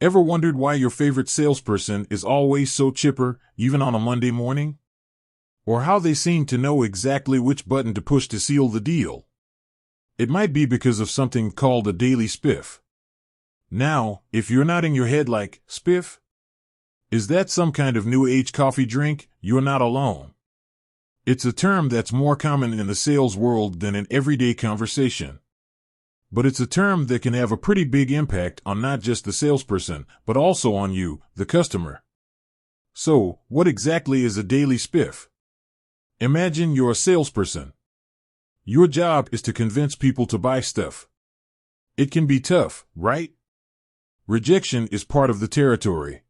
Ever wondered why your favorite salesperson is always so chipper, even on a Monday morning? Or how they seem to know exactly which button to push to seal the deal? It might be because of something called a daily spiff. Now, if you're nodding your head like, spiff? Is that some kind of new age coffee drink? You're not alone. It's a term that's more common in the sales world than in everyday conversation. But it's a term that can have a pretty big impact on not just the salesperson, but also on you, the customer. So, what exactly is a daily spiff? Imagine you're a salesperson. Your job is to convince people to buy stuff. It can be tough, right? Rejection is part of the territory.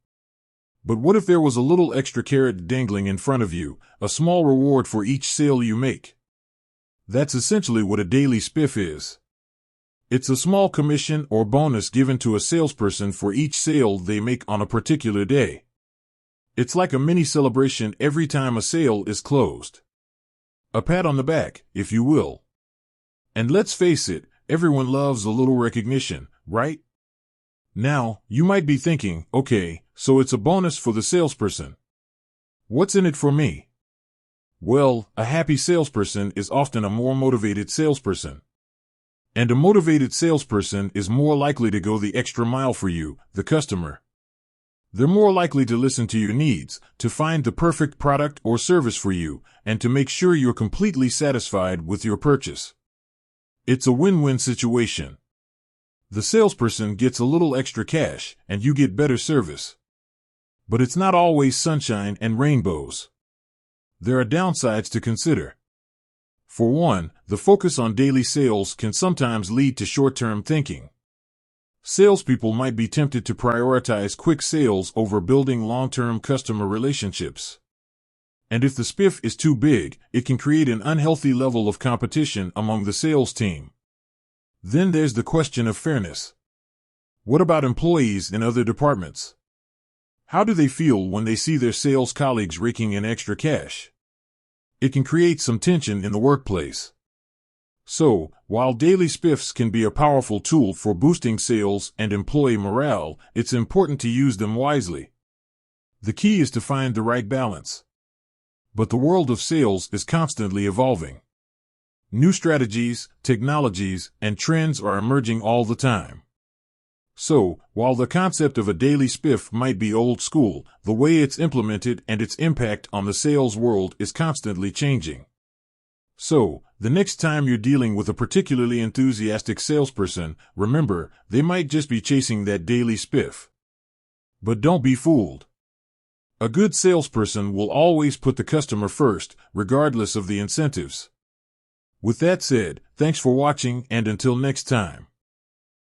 But what if there was a little extra carrot dangling in front of you, a small reward for each sale you make? That's essentially what a daily spiff is. It's a small commission or bonus given to a salesperson for each sale they make on a particular day. It's like a mini celebration every time a sale is closed. A pat on the back, if you will. And let's face it, everyone loves a little recognition, right? Now, you might be thinking, okay, so it's a bonus for the salesperson. What's in it for me? Well, a happy salesperson is often a more motivated salesperson. And a motivated salesperson is more likely to go the extra mile for you, the customer. They're more likely to listen to your needs, to find the perfect product or service for you, and to make sure you're completely satisfied with your purchase. It's a win-win situation. The salesperson gets a little extra cash, and you get better service. But it's not always sunshine and rainbows. There are downsides to consider. For one, the focus on daily sales can sometimes lead to short-term thinking. Salespeople might be tempted to prioritize quick sales over building long-term customer relationships. And if the spiff is too big, it can create an unhealthy level of competition among the sales team. Then there's the question of fairness. What about employees in other departments? How do they feel when they see their sales colleagues raking in extra cash? It can create some tension in the workplace. So, while daily spiffs can be a powerful tool for boosting sales and employee morale, it's important to use them wisely. The key is to find the right balance. But the world of sales is constantly evolving. New strategies, technologies, and trends are emerging all the time. So, while the concept of a daily spiff might be old school, the way it's implemented and its impact on the sales world is constantly changing. So, the next time you're dealing with a particularly enthusiastic salesperson, remember, they might just be chasing that daily spiff. But don't be fooled. A good salesperson will always put the customer first, regardless of the incentives. With that said, thanks for watching, and until next time.